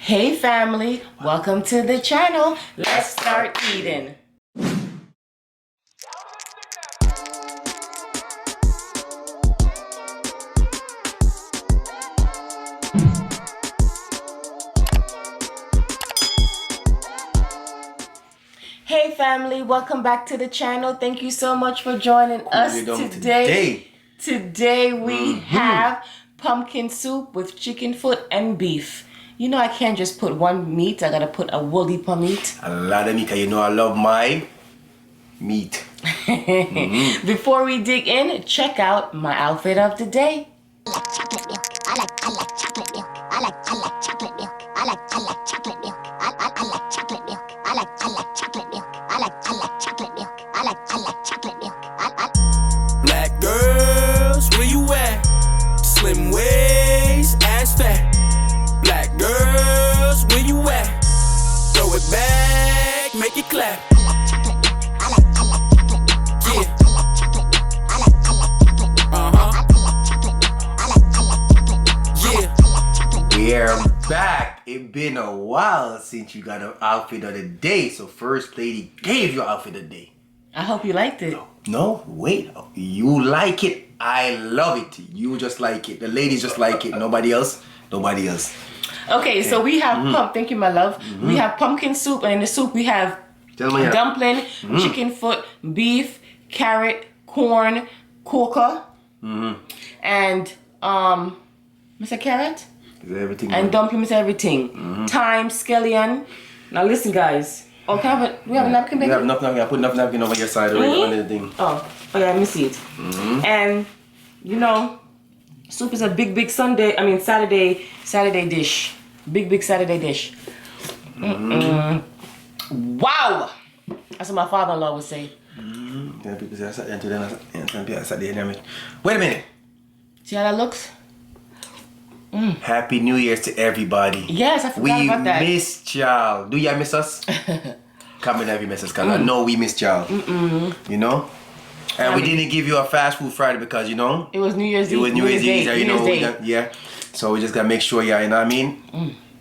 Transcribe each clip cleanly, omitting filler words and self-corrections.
Hey family, welcome to the channel. Let's start eating. Hey family, welcome back to the channel. Thank you so much for joining us today. Today we have pumpkin soup with chicken foot and beef. You know I can't just put one meat, I gotta put a whole heap of meat. A lot of meat, you know I love my meat. Before we dig in, check out my outfit of the day. I like chocolate milk. I like chocolate milk. I like chocolate milk. I like chocolate milk. I like chocolate milk. I like chocolate milk. I like chocolate milk. I like chocolate milk. Black girls, where you at? Slim waist, ass fat. Black girls, where you at? Throw it back, make it clap. We're back. It's been a while since you got an outfit of the day. So first lady gave you outfit of the day. I hope you liked it. No, wait. You like it. I love it. You just like it. The ladies just like it. Nobody else. Nobody else. Okay, so we have thank you my love. We have pumpkin soup, and in the soup we have dumpling, chicken foot, beef, carrot, corn, coca, and Mr. Carrot? Everything. And dumpling is everything. Thyme, scallion. Now listen guys. Oh, we have a napkin, baby? We have napkin. I put enough napkin over your side already on the thing. Oh yeah, let me see it. And you know, soup is a big Saturday dish. Big Saturday dish. Wow! That's what my father-in-law would say. Wait a minute. See how that looks? Happy New Year's to everybody. Yes, I forgot about that. We missed y'all. Do y'all miss us? Come and have you miss us, cause I know we missed y'all. You know? And we didn't give you a fast food Friday because, you know? It was New Year's Eve. It was New Year's Eve, you know? Day. Yeah. So we just gotta make sure y'all, you know what I mean?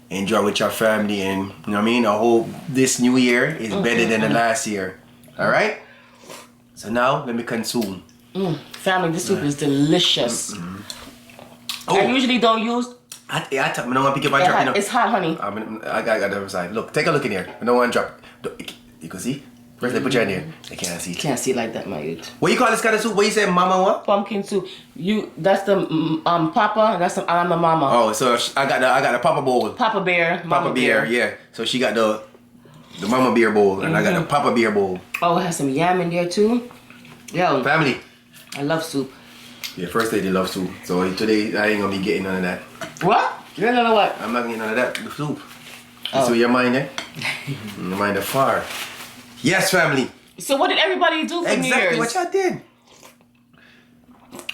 Enjoy with your family and, you know what I mean? I hope this new year is better than the last year. Alright? So now, let me consume. Family, this soup is delicious. I usually don't use... I don't want to pick up my drop, you know. It's hot, honey. I got the other side. Look, take a look in here. I don't want to drop. You can see? First, they put your hand here. They can't see. Can't see like that, my dude. What you call this kind of soup? What you say, mama what? Pumpkin soup. That's the papa, and that's the I'm the mama. Oh, so I got the papa bowl. Papa bear. Papa bear, yeah. So she got the mama beer bowl, and I got the papa beer bowl. Oh, it has some yam in there too. Yo. Family. I love soup. Yeah, first lady love soup. So today I ain't gonna be getting none of that. What? You don't know what? I'm not getting none of that. The soup. So your mind, eh? Your mind the far. Yes, family. So what did everybody do for New Year's? Exactly what y'all did.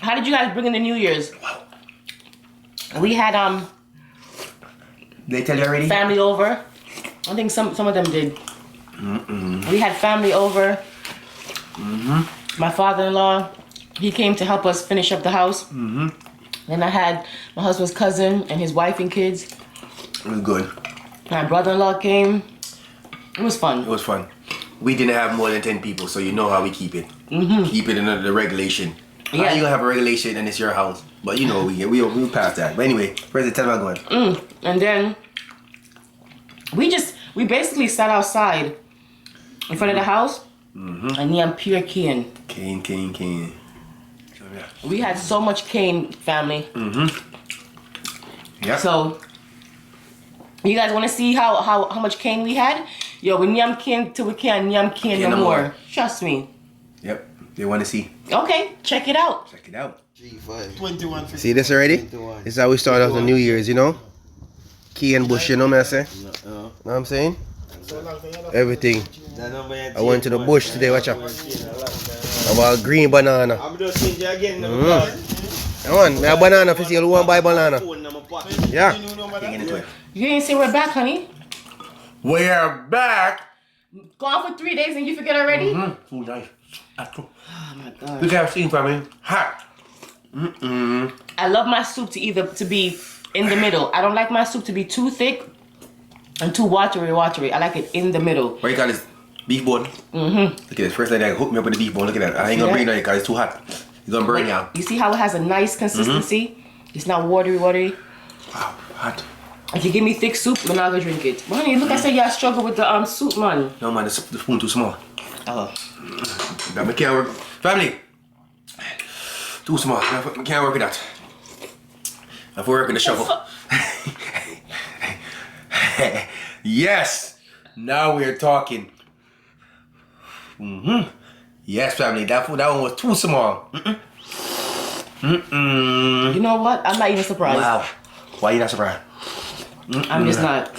How did you guys bring in the New Year's? Wow. We had They tell you already? family over. I think some of them did. We had family over. My father-in-law, he came to help us finish up the house. Then I had my husband's cousin and his wife and kids. It was good. My brother-in-law came. It was fun. It was fun. We didn't have more than 10 people, so you know how we keep it. Keep it under the regulation. Yeah. You gonna have a regulation and it's your house, but you know we'll pass that. But anyway, where's the tell me I'm going? And then we basically sat outside in front of the house and yeah, pure cane. Cane. We had so much cane, family. Yeah. So you guys want to see how much cane we had? Yo, we nyam cane till we can't nyam cane no more. Trust me. Yep. They want to see. Okay, check it out. Check it out. 21. See this already? This is how we start off the New Year's, you know? Key and bush, you know what I say? Know what I'm saying? Everything. I went to the bush today, watch out. About green banana. I'm just saying again. Come on, me a banana for see you want buy banana. Yeah. You ain't say we're back, honey. We're back. Gone for 3 days and you forget already? Food nice. Oh my god. Look at scene for me. Hot. I love my soup to be in the middle. I don't like my soup to be too thick and too watery. I like it in the middle. What you call this? Beef bone? Look at this. First time I hook me up with the beef bone. Look at that. I ain't gonna bring it on because it's too hot. It's gonna burn you. You see how it has a nice consistency? It's not watery. Wow, hot. If you give me thick soup, then I'll go drink it. But honey, look, I said y'all struggle with the soup, man. No man, the spoon too small. Oh. That can't work. Family. Too small. I can't work with that. I have to work with the shovel. Yes. Now we're talking. Yes, family. That one was too small. You know what? I'm not even surprised. Wow. Why you not surprised? I'm just not.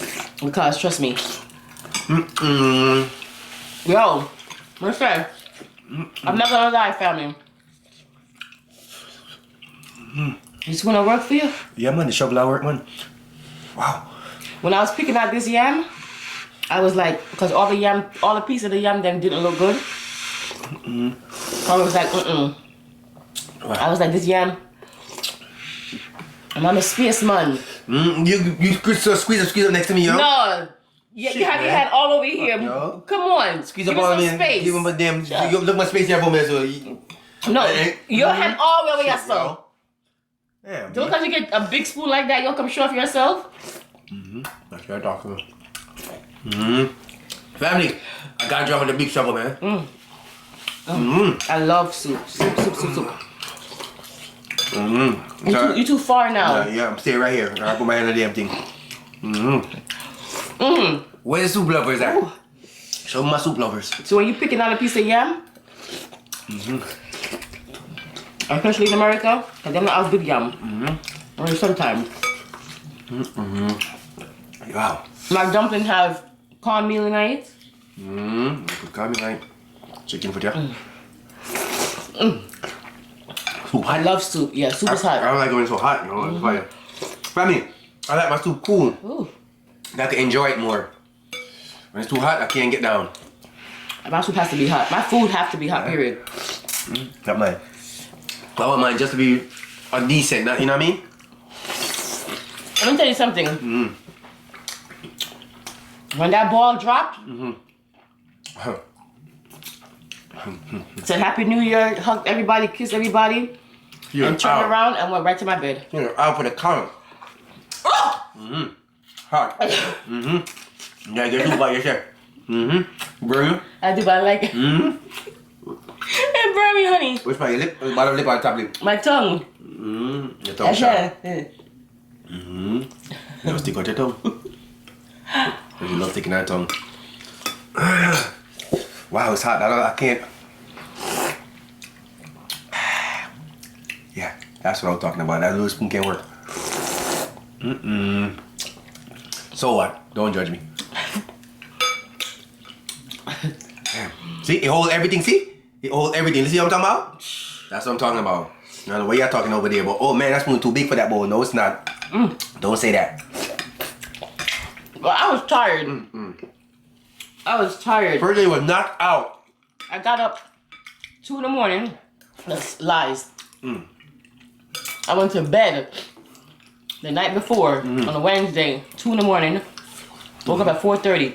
Because trust me. Yo, listen. I'm not gonna lie, family. This gonna work for you? Yeah, man. The shovel I work, man. Wow. When I was picking out this yam, I was like, because all the pieces of the yam then didn't look good. I was like, Wow. I was like, this yam. And I'm a space man. You squeeze up next to me, yo. No. You have your hand all over here. No. Come on. Squeeze Give up me on some me. space. Give him a damn. You look my space here for me, so. No. Your hand all over yourself. Yeah. Don't because you get a big spoon like that, you'll come show off yourself. That's what I'm talking about. Family, I gotta drop on the big shovel, man. I love soup. Soup. You too far now. Yeah, I'm staying right here. I put my hand on the damn thing. Where the soup lovers at? Ooh. Show me my soup lovers. So when you're picking out a piece of yam, especially in America, because they're not as good yam. Only sometimes. Wow. My dumplings have cornmeal in it. Put cornmeal in it. Chicken for you. Soup. I love soup. Yeah, soup is hot. I don't like it when it's so hot, you know. It's fire. Family, I like my soup cool. Ooh. I can enjoy it more. When it's too hot, I can't get down. My soup has to be hot. My food has to be hot, period. Got mine. I want mine just to be a decent, you know what I mean? Let me tell you something. When that ball dropped, said Happy New Year, hugged everybody, kissed everybody, and turned around and went right to my bed. You're out for the count. Hot. Yeah, get two by yourself. Burn. I do, but I like it. And burn me, honey. Which part? Your lip? Bottom lip or top lip? My tongue. Your tongue sharp. Yeah. You stick out your tongue. You love sticking out tongue. Wow, it's hot. I can't. Yeah, that's what I was talking about. That little spoon can't work. So what? Don't judge me. See, it holds everything. See? It holds everything. You see what I'm talking about? That's what I'm talking about. I don't know what you're talking over there, but oh man, that spoon too big for that bowl. No, it's not. Don't say that. Well, I was tired. I was tired. First day was knocked out. I got up 2 in the morning. That's lies. I went to bed the night before on a Wednesday, 2 in the morning. Woke up at 4:30.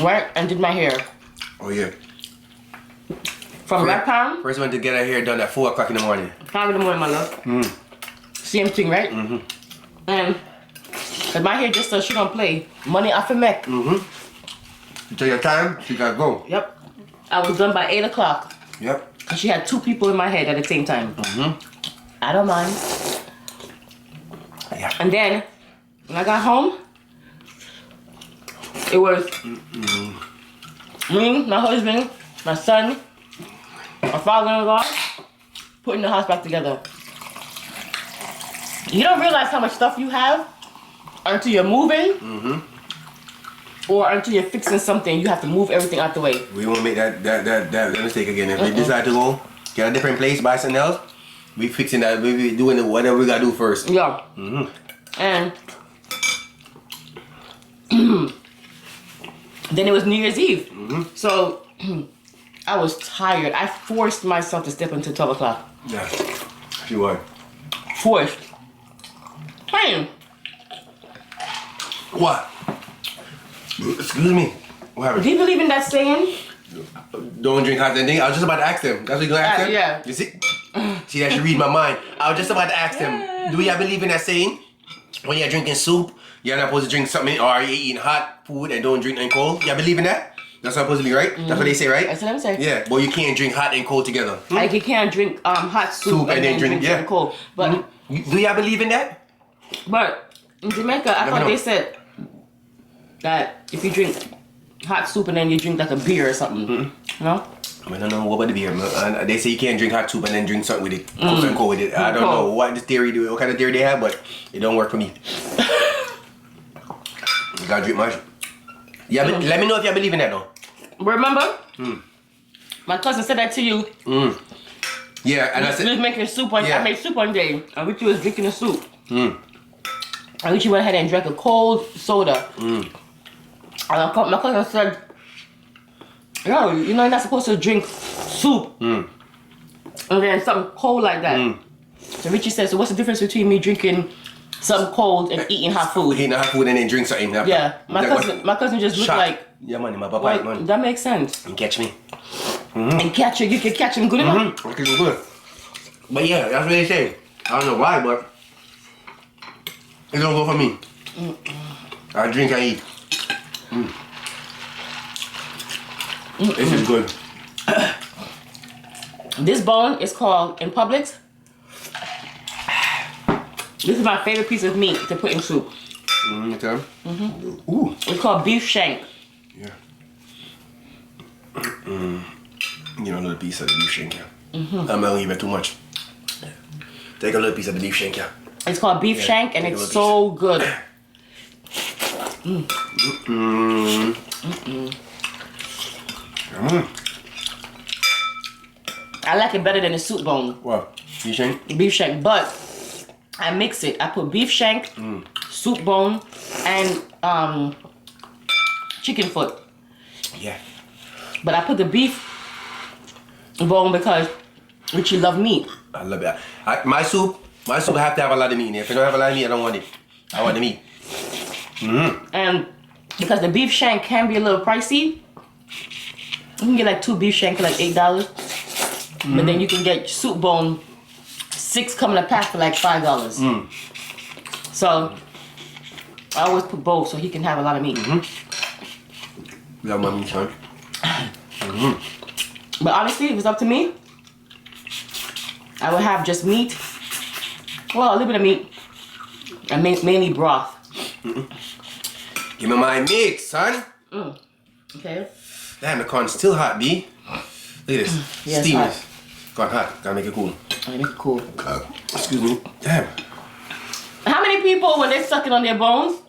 Right, and did my hair. Oh yeah. From that time. First went to get her hair done at 4 o'clock in the morning. 5 in the morning, my love. Same thing, right? And cause my hair just she don't play. Money off a Mac. You tell your time, she gotta go. Yep. I was done by 8 o'clock. Yep. Cause she had 2 people in my head at the same time. I don't mind. Yeah. And then when I got home, it was me, my husband, my son, my father-in-law, putting the house back together. You don't realize how much stuff you have until you're moving, or until you're fixing something. You have to move everything out the way. We won't make that mistake again. If we decide to go get a different place, buy something else, we fixing that. We be doing whatever we gotta do first. Yeah. And then it was New Year's Eve. So I was tired. I forced myself to step until 12 o'clock. Yeah. She was. Forced. Hey. What? Excuse me. What happened? Do you believe in that saying? Don't drink hot thing. I was just about to ask them. That's what you gonna ask them? Yeah. You see? See, that should read my mind. I was just about to ask them. Do y'all believe in that saying? When you're drinking soup, you're not supposed to drink something, or you're eating hot food and don't drink nothing cold. Y'all believe in that? That's supposed to be right. That's what they say, right? That's what I'm saying. Yeah, but you can't drink hot and cold together. Like you can't drink hot soup and then drink something cold. But do y'all believe in that? But in Jamaica, I thought they said that if you drink hot soup and then you drink like a beer or something, no? I don't know what about the beer. They say you can't drink hot soup and then drink something with it, something cold with it. I don't know what the theory do, what kind of theory they have, but it don't work for me. You gotta drink much. Yeah, let me know if you believe in that though. Remember? My cousin said that to you. Yeah, and I said we was making soup one. I made soup one day, and Richie was drinking the soup. And Richie went ahead and drank a cold soda. And my cousin said, "Yo, you know you're not supposed to drink soup and then something cold like that." So Richie said, "So what's the difference between me drinking something cold and eating hot food?" Eating hot food and then drink something after. Yeah, my cousin just looked like. Yeah, man, my papa, man. That makes sense. And catch me. And catch you can catch him good enough. Okay, good. But yeah, that's what they say. I don't know why, but it don't go for me. I drink and eat. This is good. This bone is called, in Publix, this is my favorite piece of meat to put in soup. Okay. Ooh. It's called beef shank. Yeah. You know, a little piece of the beef shank, yeah. I'm not even too much. Take a little piece of the beef shank, yeah. It's called beef shank, and it's so good. I like it better than the soup bone. What? Beef shank? Beef shank, but I mix it. I put beef shank, soup bone, and chicken foot. Yeah. But I put the beef bone because Richie love meat. I love it. My soup have to have a lot of meat in it. If it don't have a lot of meat, I don't want it. I want the meat. And because the beef shank can be a little pricey, you can get like 2 beef shank for like $8. But then you can get soup bone, 6 come in a pack for like $5. So I always put both so he can have a lot of meat. Love my meat, son. But honestly, if it's up to me, I would have just meat. Well, a little bit of meat. And mainly broth. Give me my meat, son. Okay. Damn, the corn's still hot, B. Look at this. Yeah, Steam it's it. Corn hot. Gotta make it cool. Make it cool. Excuse me. Damn. How many people, when they're sucking on their bones,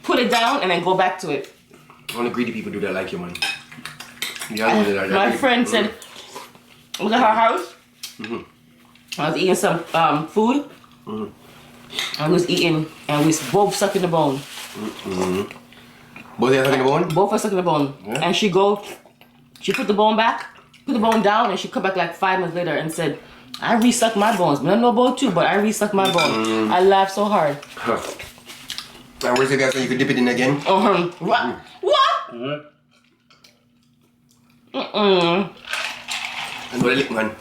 put it down and then go back to it? Only greedy people do that like your money. Yeah, My friend said, look at her house. I was eating some food. I was eating, and we was both sucking the bone. Both of you sucking the bone? Both are sucking the bone. Yeah. And she put the bone back, put the bone down, and she come back like 5 minutes later and said, I resuck my bones. I don't know about you, but I resuck my bone. I laughed so hard. And where's the guy so you can dip it in again? What? What? And what a lick, man.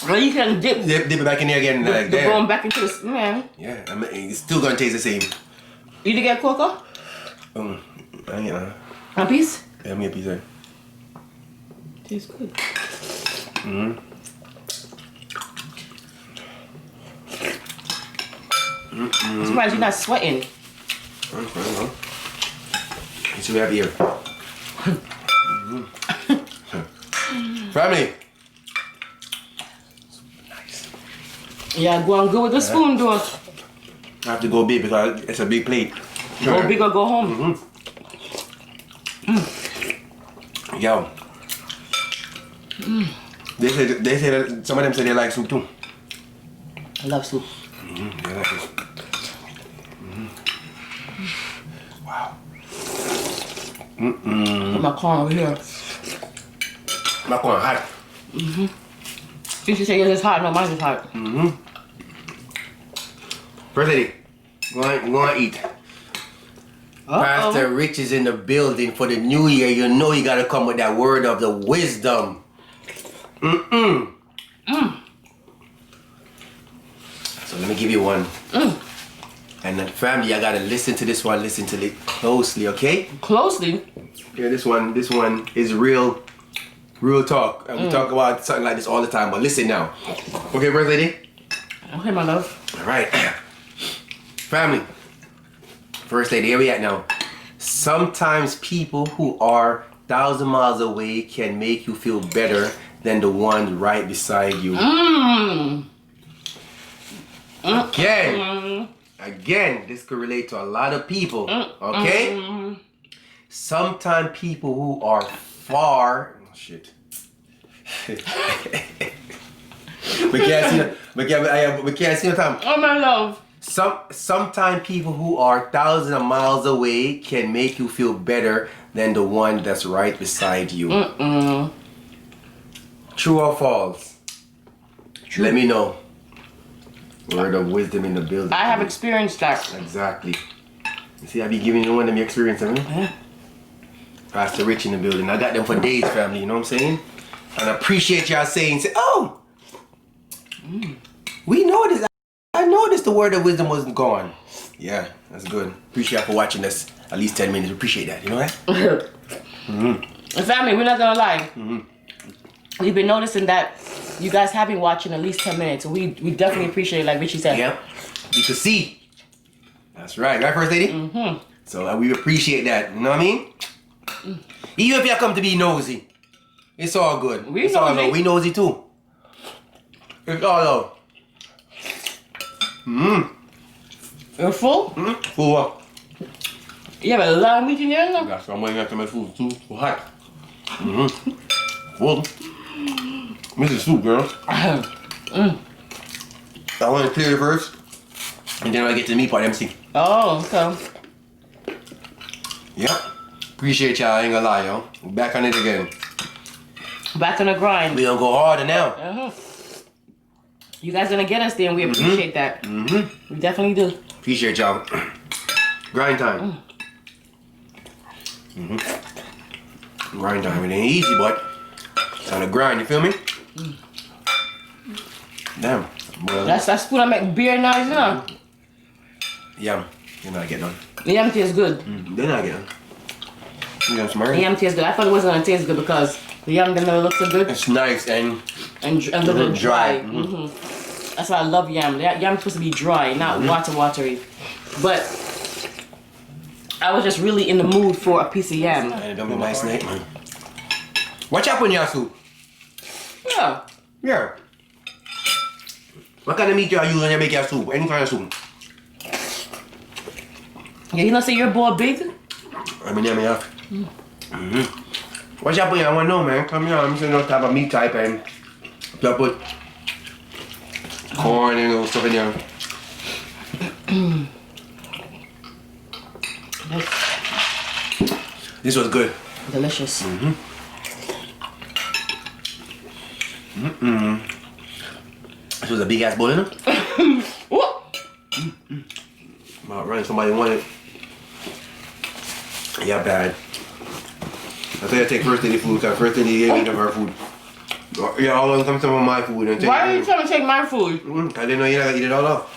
Well, you can dip Dip it back in there again. Like the that. bone back into the man. Yeah, I mean, it's still gonna taste the same. You did get cocoa? You know. A piece? Yeah, me a piece of it. Tastes good. I'm surprised you're not sweating. Let's see what we have here. Family. Nice. Yeah, go on good with the spoon, though. I have to go big because it's a big plate. Go big or go home. Yo. They say that some of them say they like soup too. I love soup. They like this. Wow. Put my corn over here. My corn hot. You should say yours is hot, no, mine is hot. First lady, go on eat. Pastor Rich is in the building for the new year. You know you gotta come with that word of the wisdom. So let me give you one. And then family, I gotta listen to this one. Listen to it closely, okay? Closely? Yeah, this one is real talk. And we talk about something like this all the time. But listen now. Okay, first lady? Okay, my love. All right. Family. First lady, here we at now. Sometimes people who are 1,000 miles away can make you feel better than the ones right beside you. Again, this could relate to a lot of people. Okay? Sometimes people who are far. Oh, shit. we can't see the time. Oh, my love. Sometimes people who are 1,000 miles away can make you feel better than the one that's right beside you. True or false? True. Let me know. Word of wisdom in the building. I have experienced that. Exactly. You see, I be giving you one of them experience, I mean? Yeah. Pastor Rich in the building. I got them for days, family. You know what I'm saying? And I appreciate y'all saying, oh, we know this. I noticed the word of wisdom wasn't gone. Yeah, that's good. Appreciate y'all for watching us at least 10 minutes. Appreciate that. You know that? Family, we're not gonna lie. We've been noticing that you guys have been watching at least 10 minutes. So we definitely appreciate it, like Richie said. Yeah. You can see. That's right. Right, First Lady? So we appreciate that. You know what I mean? Even if you come to be nosy, it's all good. We nosy. We nosy too. It's all out. You're full? Full what? You have a lot of meat in there, no? That's why I'm waiting after my food. Too hot. Full. This is soup, girl. I want to clear it first, and then I get to the meat part MC. Oh, okay. Yep. Appreciate y'all, I ain't gonna lie, yo. We're back on it again. Back on the grind. We gonna go harder now. You guys gonna get us there, and we appreciate that. We definitely do. Appreciate y'all. Grind time. Grind time. It ain't easy, but it's on the grind, you feel me? Damn. Boy. That's food I make beer nice, you know? Yum. You're not getting done. The yam tastes good. They're not getting done. You got smart? The yam tastes good. I thought it wasn't gonna taste good because the yam didn't never look so good. It's nice and a little dry. That's why I love yam. Yam is supposed to be dry, not watery. But I was just really in the mood for a piece of yam. And it's gonna be nice night, man. Watch out on your soup. Yeah. Yeah. What kind of meat you use when you make your soup? Any kind of soup? Yeah, you know, say your boy big? I mean, yeah. Watch out on you, I wanna know, man. Come here, I'm saying no type of meat type and you put corn and all stuff in there. This was good. Delicious. This was a big ass bowl, you know? About running, somebody wanted. Yeah, bad. I thought I'd take first lady food, because first lady gave me her food. Yeah, all of them come to my food and take. Why are you trying to take my food? I didn't know you're not gonna eat it all off.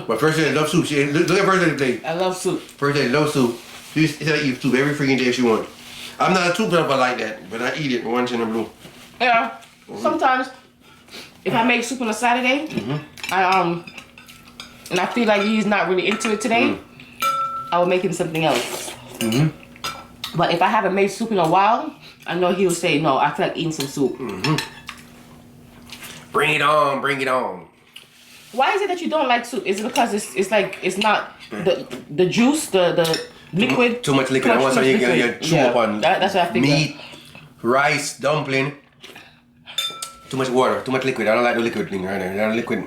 But first lady loves soup. Look at first lady plate. I love soup. First lady loves soup. She eats soup every freaking day she wants. I'm not a soup lover like that, but I eat it once in a blue. Yeah. Sometimes, if I make soup on a Saturday, and I feel like he's not really into it today, I will make him something else. But if I haven't made soup in a while, I know he'll say, no, I feel like eating some soup. Bring it on, bring it on. Why is it that you don't like soup? Is it because it's like, it's not the juice, the liquid? Too much liquid. I want something you chew up on. That's what I think. Meat, rice, dumpling. Too much water, too much liquid. I don't like the liquid thing right there. That liquid,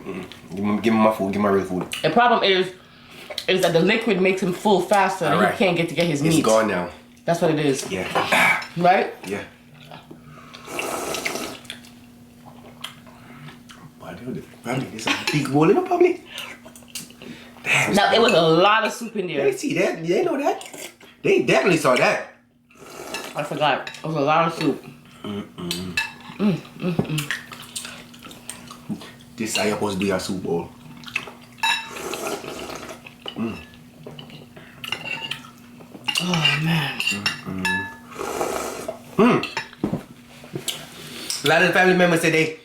give me my food, give me my real food. The problem is that the liquid makes him full faster and he can't get his meat. It's gone now. That's what it is. Yeah. Right? Yeah. Probably it's a big bowl in the public. Damn. Now there was a lot of soup in there. They see that? They know that. They definitely saw that. I forgot. It was a lot of soup. This is how you're supposed to do your soup bowl. Oh man. A lot of the family members said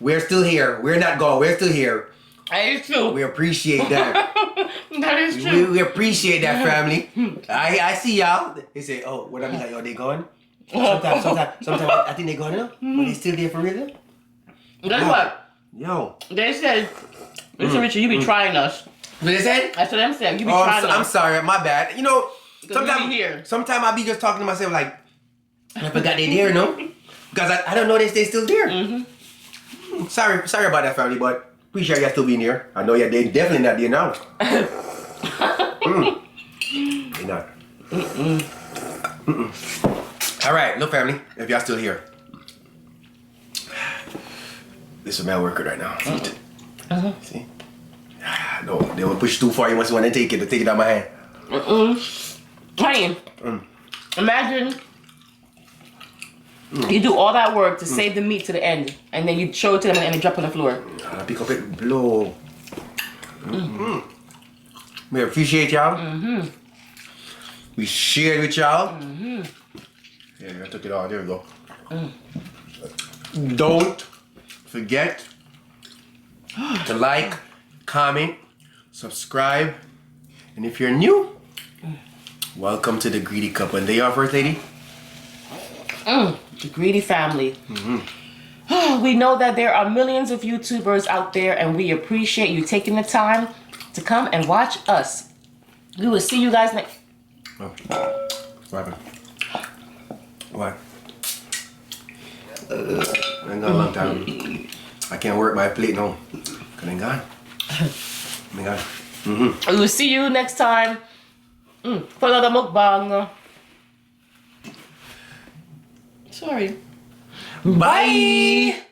we're still here. We're not gone. We're still here. That is true. We appreciate that. That is true. We appreciate that, family. I see y'all. They say, oh, what I mean, like, oh, they gone? Sometimes I think they gone now, but they still there for real. Guess what? Yo. They said, Mr. Richard, you be trying us. What they said? That's what I'm saying. You be trying us. I'm sorry, my bad. You know, Sometimes I be just talking to myself like, I forgot they there, no? Because I don't know they still there. Sorry about that, family, but appreciate you still being here. I know they definitely not there now. They not. All right, look, family, if y'all still here. This is my worker right now. See? No, they won't push too far. You must want to take it out of my hand. Honey, imagine you do all that work to save the meat to the end, and then you show it to them and they drop on the floor. I pick up it, blow. We appreciate y'all. We shared with y'all. Yeah, I took it all. There we go. Don't forget to like, comment, subscribe, and if you're new, welcome to the Greedy Couple. And they are first lady. The Greedy family. We know that there are millions of YouTubers out there, and we appreciate you taking the time to come and watch us. We will see you guys next. Oh, what happened? What? I ain't got a long time. I can't work my plate now. Cause I'm gone. I'm gone. We will see you next time for another mukbang. Sorry. Bye.